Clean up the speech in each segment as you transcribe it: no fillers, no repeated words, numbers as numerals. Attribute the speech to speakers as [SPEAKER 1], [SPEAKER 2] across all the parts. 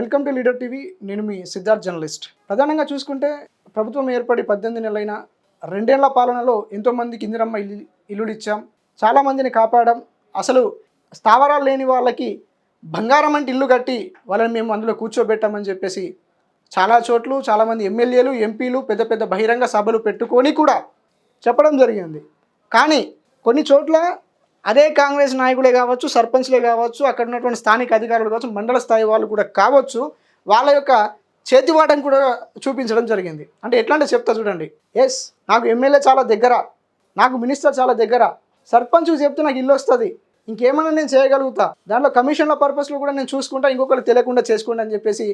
[SPEAKER 1] Welcome to leader TV. నేను మీ Siddharth journalist. ప్రధానంగా చూసుకుంటే ప్రభుత్వం ఏర్పడి 18 నెలలైన 2 ఏళ్ల పాలనలో ఎంతోమందికి ఇందిరమ్మ ఇల్లులు ఇచ్చాం, చాలామందిని కాపాడాం. అసలు స్థావరాలు లేని వాళ్ళకి బంగారం అంటే ఇల్లు కట్టి వాళ్ళని మేము అందులో కూర్చోబెట్టామని చెప్పేసి చాలా చోట్ల చాలామంది ఎమ్మెల్యేలు, ఎంపీలు పెద్ద పెద్ద బహిరంగ సభలు పెట్టుకొని కూడా చెప్పడం జరిగింది. కానీ కొన్ని చోట్ల అదే కాంగ్రెస్ నాయకులే కావచ్చు, సర్పంచ్లే కావచ్చు, అక్కడ ఉన్నటువంటి స్థానిక అధికారులు కావచ్చు, మండల స్థాయి వాళ్ళు కూడా కావచ్చు, వాళ్ళ యొక్క చేతివాటం కూడా చూపించడం జరిగింది. అంటే ఎట్లా అంటే చెప్తా చూడండి. ఎస్, నాకు ఎమ్మెల్యే చాలా దగ్గర, నాకు మినిస్టర్ చాలా దగ్గర, సర్పంచ్కి చెప్తే నాకు ఇల్లు వస్తుంది, ఇంకేమైనా నేను చేయగలుగుతా, దాంట్లో కమిషన్ల పర్పస్లో కూడా నేను చూసుకుంటా, ఇంకొకరు తెలియకుండా చేసుకోండి అని చెప్పేసి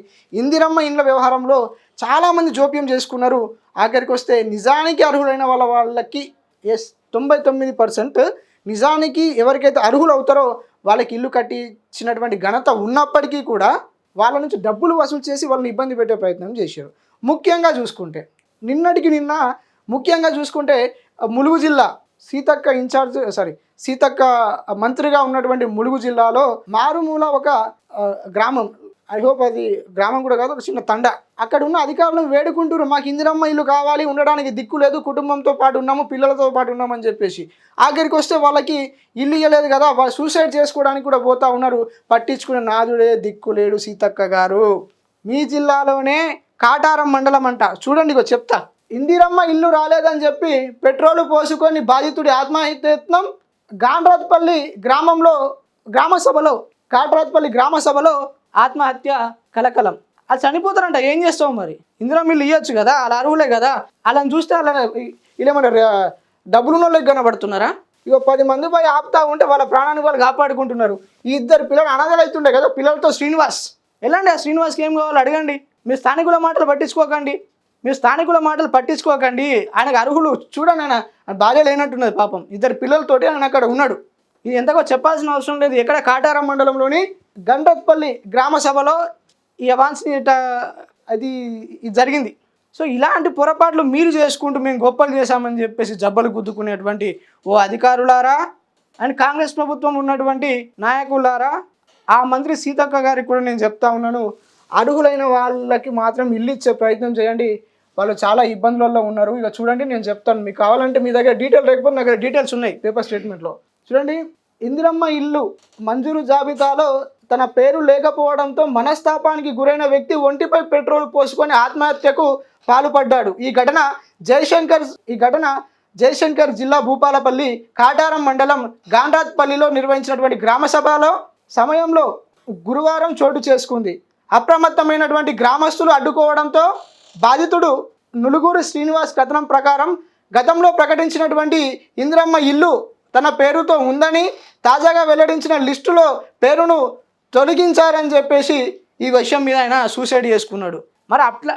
[SPEAKER 1] ఇందిరమ్మ ఇండ్ల వ్యవహారంలో చాలామంది జోక్యం చేసుకున్నారు. ఆఖరికి వస్తే నిజానికి అర్హులైన వాళ్ళకి ఎస్ 99% నిజానికి ఎవరికైతే అర్హులు అవుతారో వాళ్ళకి ఇల్లు కట్టించినటువంటి ఘనత ఉన్నప్పటికీ కూడా వాళ్ళ నుంచి డబ్బులు వసూలు చేసి వాళ్ళని ఇబ్బంది పెట్టే ప్రయత్నం చేశారు. ముఖ్యంగా చూసుకుంటే ముఖ్యంగా చూసుకుంటే ములుగు జిల్లా సీతక్క మంత్రిగా ఉన్నటువంటి ములుగు జిల్లాలో మారుమూల ఒక గ్రామం, ఐ హోప్ అది గ్రామం కూడా కాదు, ఒక చిన్న తండ. అక్కడ ఉన్న అధికారులను వేడుకుంటారు, మాకు ఇందిరమ్మ ఇల్లు కావాలి, ఉండడానికి దిక్కు లేదు, కుటుంబంతో పాటు ఉన్నాము, పిల్లలతో పాటు ఉన్నామని చెప్పేసి. ఆఖరికి వస్తే వాళ్ళకి ఇల్లు ఇవ్వలేదు కదా, వాళ్ళు సూసైడ్ చేసుకోవడానికి కూడా పోతా ఉన్నారు. పట్టించుకునే నాదుడే దిక్కు లేడు. సీతక్క గారు, మీ జిల్లాలోనే కాటారం మండలం అంట, చూడండి ఇగో చెప్తా. ఇందిరమ్మ ఇల్లు రాలేదని చెప్పి పెట్రోలు పోసుకొని బాధితుడి ఆత్మహత్యత్నం గాండ్రాత్పల్లి గ్రామ సభలో ఆత్మహత్య కలకలం. అది చనిపోతారంట, ఏం చేస్తావు మరి? ఇందిరమ్మ ఇల్లు ఇవ్వచ్చు కదా, అలా అరువులే కదా, అలాని చూస్తే అలా వీళ్ళేమన్నా డబ్బులున్నోళ్ళకి కనబడుతున్నారా? ఇక 10 మంది పోయి ఆపుతా ఉంటే వాళ్ళ ప్రాణాన్ని వాళ్ళు కాపాడుకుంటున్నారు. ఈ 2 పిల్లలు అనాథలు అవుతుండే కదా, పిల్లలతో శ్రీనివాస్ ఎలాంటి ఆ శ్రీనివాస్కి ఏం కావాలో అడగండి. మీరు స్థానికుల మాటలు పట్టించుకోకండి. ఆయనకు అర్హులు చూడండి, ఆయన భార్య లేనట్టున్నది పాపం, 2 పిల్లలతోటి ఆయన అక్కడ ఉన్నాడు. ఇది ఎంతగా చెప్పాల్సిన అవసరం లేదు. ఎక్కడ కాటారం మండలంలోని గండ్రత్పల్లి గ్రామ సభలో ఈ అవాన్స్ని అది జరిగింది. సో ఇలాంటి పొరపాట్లు మీరు చేసుకుంటూ మేము గొప్పలు చేశామని చెప్పేసి జబ్బలు గుద్దుకునేటువంటి ఓ అధికారులారా అండ్ కాంగ్రెస్ ప్రభుత్వం ఉన్నటువంటి నాయకులారా, ఆ మంత్రి సీతక్క గారికి కూడా నేను చెప్తా ఉన్నాను, అర్హులైన వాళ్ళకి మాత్రం ఇల్లు ఇచ్చే ప్రయత్నం చేయండి. వాళ్ళు చాలా ఇబ్బందులలో ఉన్నారు. ఇక చూడండి, నేను చెప్తాను, మీకు కావాలంటే మీ దగ్గర డీటెయిల్ లేకపోతే నా దగ్గర డీటెయిల్స్ ఉన్నాయి పేపర్ స్టేట్మెంట్లో. చూడండి, ఇందిరమ్మ ఇల్లు మంజూరు జాబితాలో తన పేరు లేకపోవడంతో మనస్తాపానికి గురైన వ్యక్తి ఒంటిపై పెట్రోల్ పోసుకొని ఆత్మహత్యకు పాల్పడ్డాడు. ఈ ఘటన జయశంకర్ జిల్లా భూపాలపల్లి కాటారం మండలం గాండ్రాత్పల్లిలో నిర్వహించినటువంటి గ్రామ సభలో సమయంలో గురువారం చోటు చేసుకుంది. అప్రమత్తమైనటువంటి గ్రామస్తులు అడ్డుకోవడంతో బాధితుడు నులుగూరు శ్రీనివాస్ కథనం ప్రకారం గతంలో ప్రకటించినటువంటి ఇందిరమ్మ ఇల్లు తన పేరుతో ఉందని, తాజాగా వెల్లడించిన లిస్టులో పేరును తొలగించారని చెప్పేసి ఈ విషయం మీద ఆయన సూసైడ్ చేసుకున్నాడు. మరి అట్లా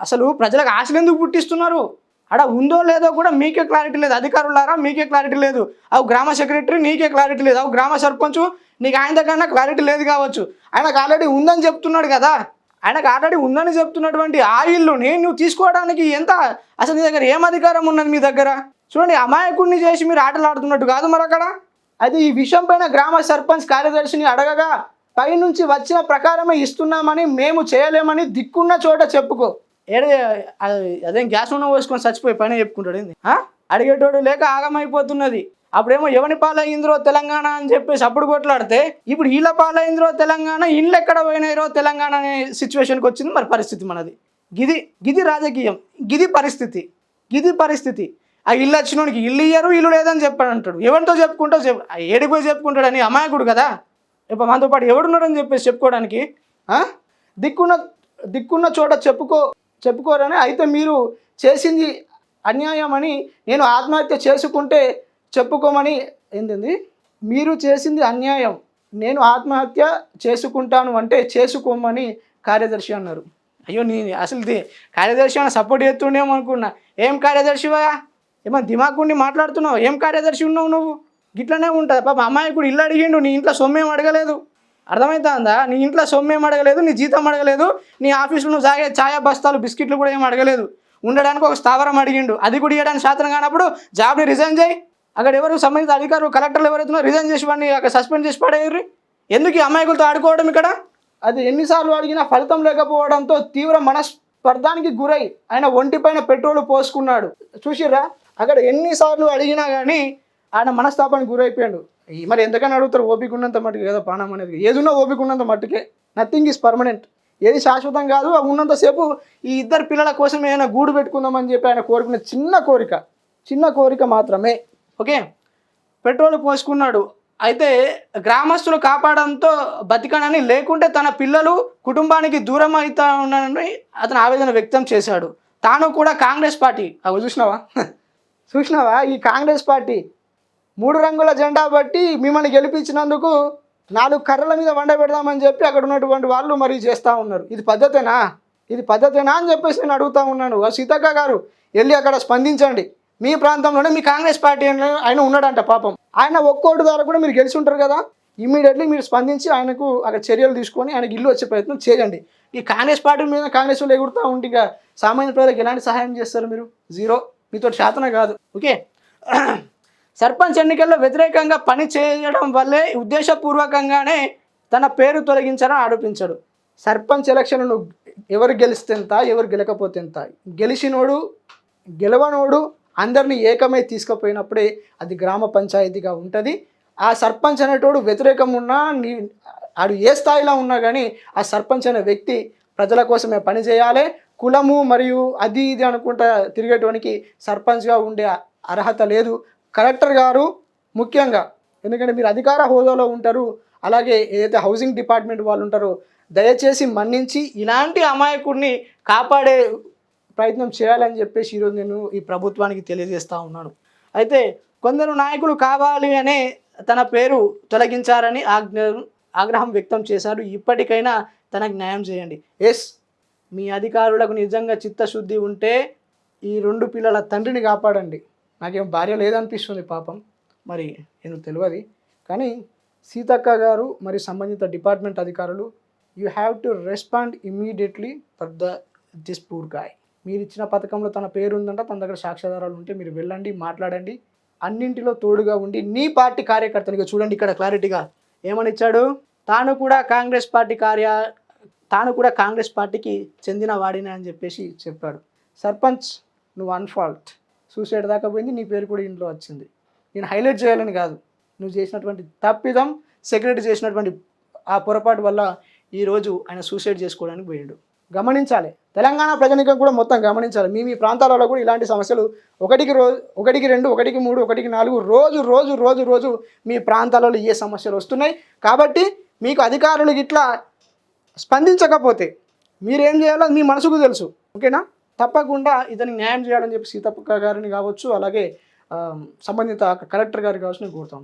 [SPEAKER 1] అసలు ప్రజలకు ఆశలు ఎందుకు పుట్టిస్తున్నారు? అక్కడ ఉందో లేదో కూడా మీకే క్లారిటీ లేదు. అధికారులారా, మీకే క్లారిటీ లేదు. అవు గ్రామ సెక్రటరీ, నీకే క్లారిటీ లేదు. అవు గ్రామ సర్పంచ్, నీకు ఆయన దగ్గర క్లారిటీ లేదు కావచ్చు. ఆయనకు ఆల్రెడీ ఉందని చెప్తున్నాడు కదా. ఆయనకు ఆల్రెడీ ఉందని చెప్తున్నటువంటి ఆ ఇల్లుని నువ్వు తీసుకోవడానికి ఎంత, అసలు నీ దగ్గర ఏం అధికారం ఉన్నది? మీ దగ్గర చూడండి, అమాయకుడిని చేసి మీరు ఆటలు ఆడుతున్నట్టు కాదు మరి అక్కడ. అది ఈ విషయం పైన గ్రామ సర్పంచ్ కార్యదర్శిని అడగగా పైనుంచి వచ్చిన ప్రకారమే ఇస్తున్నామని, మేము చేయలేమని దిక్కున్న చోట చెప్పుకో. అదేం గ్యాస్ ఉన్న పోసుకొని చచ్చిపోయి పైన చెప్పుకుంటాడు ఏంది? అడిగేటోడు లేక ఆగమైపోతున్నది. అప్పుడేమో ఎవని పాలైందిరో తెలంగాణ అని చెప్పేసి అప్పుడు కొట్లాడితే, ఇప్పుడు వీళ్ళ పాలైందిరో తెలంగాణ, ఇళ్ళు ఎక్కడ పోయినాయిరో తెలంగాణ అనే సిచ్యువేషన్కి వచ్చింది మరి పరిస్థితి మనది. గిది రాజకీయం, గిది పరిస్థితి. ఆ ఇల్లు వచ్చినోడికి ఇల్లు ఇయ్యరు, ఇల్లు లేదని చెప్పాడు అంటాడు. ఎవరితో చెప్పుకుంటావు? ఏడిపోయి చెప్పుకుంటాడని అమాయకుడు కదా. ఇప్పుడు మనతో పాటు ఎవడున్నాడని చెప్పేసి చెప్పుకోవడానికి దిక్కున్న చోట చెప్పుకోరని. అయితే మీరు చేసింది అన్యాయం అని, నేను ఆత్మహత్య చేసుకుంటే చెప్పుకోమని. ఏంటండి? మీరు చేసింది అన్యాయం, నేను ఆత్మహత్య చేసుకుంటాను అంటే చేసుకోమని కార్యదర్శి అన్నారు. అయ్యో, అసలు కార్యదర్శి అని సపోర్ట్ చేస్తుండేమో అనుకున్నా. ఏం కార్యదర్శివా? ఏమన్నా దిమాకుండి మాట్లాడుతున్నావు? ఏం కార్యదర్శి ఉన్నావు నువ్వు? గిట్లనే ఉంటుంది పాప. అమ్మాయికుడు ఇల్లు అడిగిండు, నీ ఇంట్లో సొమ్మేం అడగలేదు. అర్థమవుతుందా? నీ ఇంట్లో సొమ్మేం అడగలేదు, నీ జీతం అడగలేదు, నీ ఆఫీసులో నువ్వు సాగే ఛాయా బస్తాలు బిస్కెట్లు కూడా ఏం అడగలేదు. ఉండడానికి ఒక స్థావరం అడిగిండు, అది కూడా ఇవ్వడానికి శాతం కానప్పుడు జాబ్ని రిజైన్ చేయి. అక్కడ ఎవరు సంబంధిత అధికారులు, కలెక్టర్లు ఎవరైతే రిజైన్ చేసి వాడిని అక్కడ సస్పెండ్ చేసి పడేయర్రి. ఎందుకు ఈ అమ్మాయిలతో ఆడుకోవడం ఇక్కడ? అది ఎన్నిసార్లు అడిగినా ఫలితం లేకపోవడంతో తీవ్ర మనస్పర్ధానికి గురై ఆయన ఒంటిపైన పెట్రోల్ పోసుకున్నాడు. చూసిర్రా, అక్కడ ఎన్నిసార్లు అడిగినా కానీ ఆయన మనస్తాపానికి గురైపోయాడు. మరి ఎంతకన్నా అడుగుతారు? ఓపిక ఉన్నంత మట్టుకు కదా ప్రాణం అనేది. ఏదున్నా ఓపిక ఉన్నంత మట్టుకే. Nothing is permanent. ఏది శాశ్వతం కాదు. ఉన్నంతసేపు ఈ ఇద్దరు పిల్లల కోసం ఏమైనా గూడు పెట్టుకుందామని చెప్పి ఆయన కోరుకున్న చిన్న కోరిక మాత్రమే. ఓకే, పెట్రోల్ పోసుకున్నాడు. అయితే గ్రామస్తులు కాపాడంతో బతికనని, లేకుంటే తన పిల్లలు కుటుంబానికి దూరం అవుతా ఉన్నానని అతను ఆవేదన వ్యక్తం చేశాడు. తాను కూడా కాంగ్రెస్ పార్టీ చూసినావా ఈ కాంగ్రెస్ పార్టీ 3 రంగుల జెండా బట్టి మిమ్మల్ని గెలిపించినందుకు 4 కర్రల మీద వండ పెడదామని చెప్పి అక్కడ ఉన్నటువంటి వాళ్ళు మరి చేస్తూ ఉన్నారు. ఇది పద్ధతేనా అని చెప్పేసి నేను అడుగుతూ ఉన్నాను. సీతక్క గారు వెళ్ళి అక్కడ స్పందించండి. మీ ప్రాంతంలోనే మీ కాంగ్రెస్ పార్టీ ఆయన ఉన్నాడంట పాపం. ఆయన ఒక్కోటి ద్వారా కూడా మీరు గెలిచి ఉంటారు కదా. ఇమీడియట్లీ మీరు స్పందించి ఆయనకు అక్కడ చర్యలు తీసుకొని ఆయనకు ఇల్లు వచ్చే ప్రయత్నం చేయండి. ఈ కాంగ్రెస్ పార్టీ మీద కాంగ్రెస్ వాళ్ళు ఎగురుతూ ఉంటే ఇక సామాన్య ప్రజలకు ఎలాంటి సహాయం చేస్తారు మీరు? జీరో. మీతో శాతన కాదు. ఓకే, సర్పంచ్ ఎన్నికల్లో వ్యతిరేకంగా పని చేయడం వల్లే ఉద్దేశపూర్వకంగానే తన పేరు తొలగించాలని ఆరోపించాడు. సర్పంచ్ ఎలక్షన్ను ఎవరు గెలిస్తే ఎంత, ఎవరు గెలకపోతే ఎంత, గెలిచినోడు గెలవనోడు అందరినీ ఏకమై తీసుకుపోయినప్పుడే అది గ్రామ పంచాయతీగా ఉంటుంది. ఆ సర్పంచ్ అనేటోడు వ్యతిరేకం ఉన్నా, ఆడు ఏ స్థాయిలో ఉన్నా కానీ ఆ సర్పంచ్ అనే వ్యక్తి ప్రజల కోసమే పనిచేయాలి. కులము మరియు అది ఇది అనుకుంటా తిరిగేటోనికి సర్పంచ్గా ఉండే అర్హత లేదు. కలెక్టర్ గారు ముఖ్యంగా, ఎందుకంటే మీరు అధికార హోదాలో ఉంటారు, అలాగే ఏదైతే హౌసింగ్ డిపార్ట్మెంట్ వాళ్ళు ఉంటారో, దయచేసి మన్నించి ఇలాంటి అమాయకుడిని కాపాడే ప్రయత్నం చేయాలని చెప్పేసి ఈరోజు నేను ఈ ప్రభుత్వానికి తెలియజేస్తూ ఉన్నాను. అయితే కొందరు నాయకులు కావాలి అనే తన పేరు తొలగించారని ఆగ్రహం వ్యక్తం చేశారు. ఇప్పటికైనా తనకు న్యాయం చేయండి. ఎస్, మీ అధికారులకు నిజంగా చిత్తశుద్ధి ఉంటే ఈ 2 పిల్లల తండ్రిని కాపాడండి. నాకేం భార్య లేదనిపిస్తుంది పాపం, మరి నేను తెలియదు. కానీ సీతక్క గారు మరి సంబంధిత డిపార్ట్మెంట్ అధికారులు, you have to respond immediately for this poor guy. మీరు ఇచ్చిన పథకంలో తన పేరు ఉందంట, తన దగ్గర సాక్ష్యాధారాలు ఉంటే మీరు వెళ్ళండి, మాట్లాడండి, అన్నింటిలో తోడుగా ఉండి నీ పార్టీ కార్యకర్తనిగా చూడండి. ఇక్కడ క్లారిటీగా ఏమని ఇచ్చాడు? తాను కూడా కాంగ్రెస్ పార్టీకి చెందిన వాడినే అని చెప్పేసి చెప్పాడు. సర్పంచ్, నువ్వు అన్ఫాల్ట్. సూసైడ్ దాకా పోయింది, నీ పేరు కూడా ఇంట్లో వచ్చింది. నేను హైలైట్ చేయాలని కాదు, నువ్వు చేసినటువంటి తప్పిదం, సెక్రటరీ చేసినటువంటి ఆ పొరపాటు వల్ల ఈరోజు ఆయన సూసైడ్ చేసుకోవడానికి పోయాడు. గమనించాలి, తెలంగాణ ప్రజానీకం కూడా మొత్తం గమనించాలి. మీ ప్రాంతాలలో కూడా ఇలాంటి సమస్యలు 1కి 2, 1కి 3, 1కి 4 రోజు మీ ప్రాంతాలలో ఏ సమస్యలు వస్తున్నాయి. కాబట్టి మీకు అధికారులు ఇట్లా స్పందించకపోతే మీరేం చేయాలో మీ మనసుకు తెలుసు. ఓకేనా? తప్పకుండా ఇతనికి న్యాయం చేయాలని చెప్పి సీతక్క గారిని కావచ్చు, అలాగే సంబంధిత కలెక్టర్ గారు కావచ్చు నేను కోరుతున్నాను.